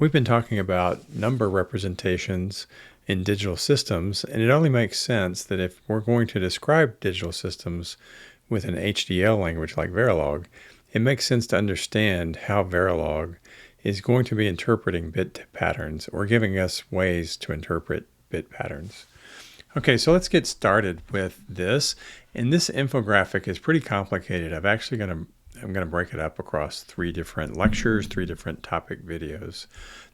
We've been talking about number representations in digital systems, and it only makes sense that if we're going to describe digital systems with an HDL language like Verilog, it makes sense to understand how Verilog is going to be interpreting bit patterns or giving us ways to interpret bit patterns. Okay, so let's get started with this. And this infographic is pretty complicated. I'm going to break it up across 3 different lectures, 3 different topic videos.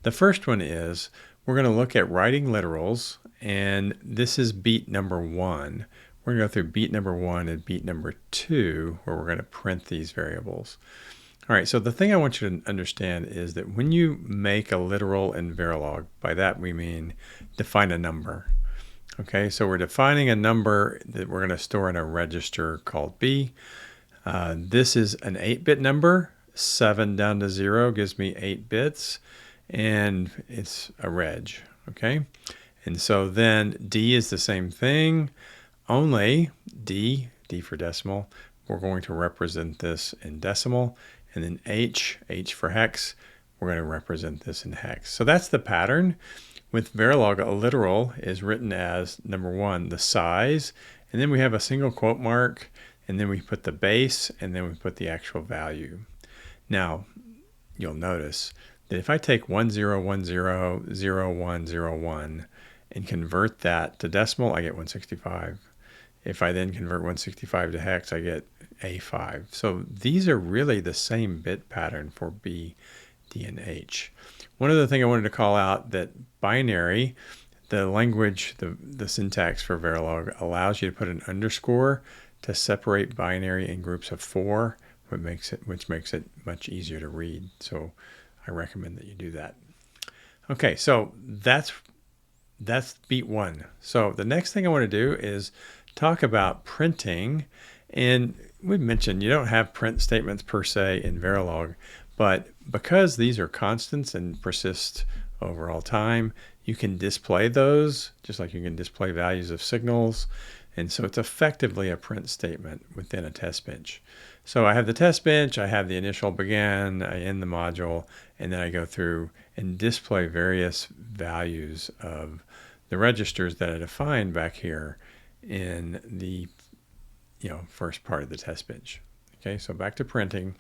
The first one is we're going to look at writing literals, and this is beat number 1. We're going to go through beat number 1 and beat number 2, where we're going to print these variables. All right, so the thing I want you to understand is that when you make a literal in Verilog, by that we mean define a number. Okay, so we're defining a number that we're going to store in a register called B. This is an 8-bit number. 7 down to 0 gives me 8 bits, and it's a reg. Okay, and so then D is the same thing, only D for decimal, we're going to represent this in decimal, and then H for hex, we're going to represent this in hex. So that's the pattern. With Verilog, a literal is written as, number 1, the size, and then we have a single quote mark, and then we put the base, and then we put the actual value. Now, you'll notice that if I take 10100101 and convert that to decimal, I get 165. If I then convert 165 to hex, I get A5. So these are really the same bit pattern for B, D, and H. One other thing I wanted to call out, that binary, the language, the syntax for Verilog allows you to put an underscore to separate binary in groups of 4, which makes it much easier to read. So I recommend that you do that. Okay, so that's beat 1. So the next thing I want to do is talk about printing. And we mentioned you don't have print statements per se in Verilog, but because these are constants and persist over all time, you can display those just like you can display values of signals. And so it's effectively a print statement within a test bench. So I have the test bench, I have the initial begin, I end the module, and then I go through and display various values of the registers that I defined back here in the first part of the test bench. Okay, so back to printing.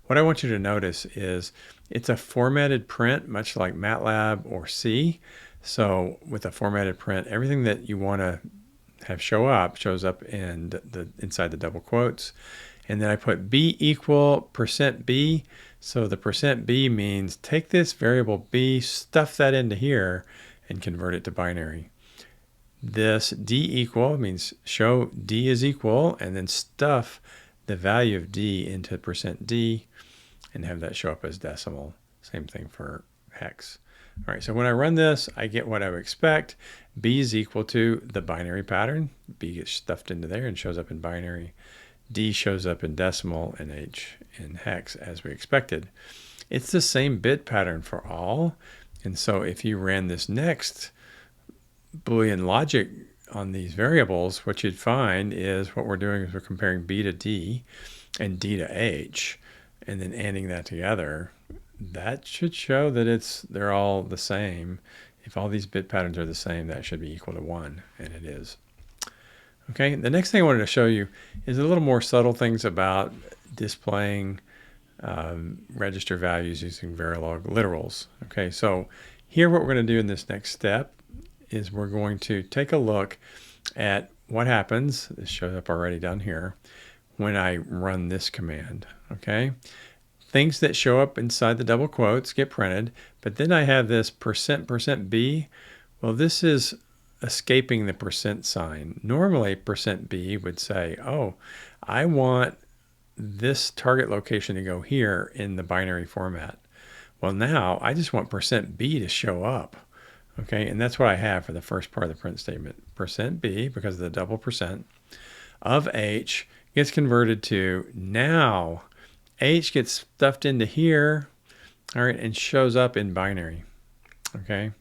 What I want you to notice is it's a formatted print, much like MATLAB or C. So with a formatted print, everything that you want to have show up shows up in inside the double quotes. And then I put B equal %B. So the %B means take this variable B, stuff that into here, and convert it to binary. This D equal means show D is equal, and then stuff the value of D into %D and have that show up as decimal. Same thing for hex. All right, so when I run this, I get what I would expect. B is equal to the binary pattern. B gets stuffed into there and shows up in binary. D shows up in decimal, and H in hex as we expected. It's the same bit pattern for all. And so if you ran this next Boolean logic on these variables, what you'd find is what we're doing is we're comparing B to D and D to H, and then adding that together. That should show that they're all the same. If all these bit patterns are the same, that should be equal to 1, and it is. Okay, the next thing I wanted to show you is a little more subtle things about displaying register values using Verilog literals. Okay, so here what we're going to do in this next step is we're going to take a look at what happens, this shows up already down here, when I run this command. Okay, things that show up inside the double quotes get printed, but then I have this %B. Well, this is escaping the % sign. Normally %B would say, oh, I want this target location to go here in the binary format. Well, now I just want %B to show up. Okay, and that's what I have for the first part of the print statement. %B, because of the double % of H, gets converted to, now H gets stuffed into here, all right, and shows up in binary. Okay,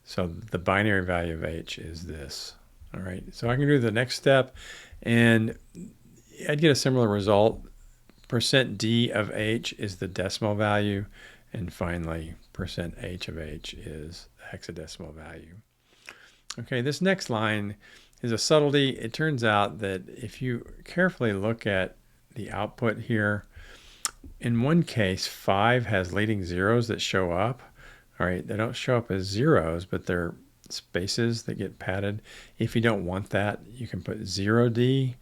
so the binary value of H is this. All right, so I can do the next step, and I'd get a similar result. %D of H is the decimal value, And finally, %h of h is the hexadecimal value. Okay, this next line is a subtlety. It turns out that if you carefully look at the output here, in one case, 5 has leading zeros that show up. All right, they don't show up as zeros, but they're spaces that get padded. If you don't want that, you can put 0D,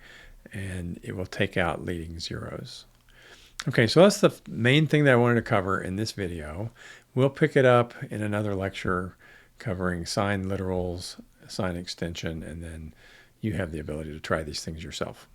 and it will take out leading zeros. Okay, so that's the main thing that I wanted to cover in this video. We'll pick it up in another lecture covering sign literals, sign extension, and then you have the ability to try these things yourself.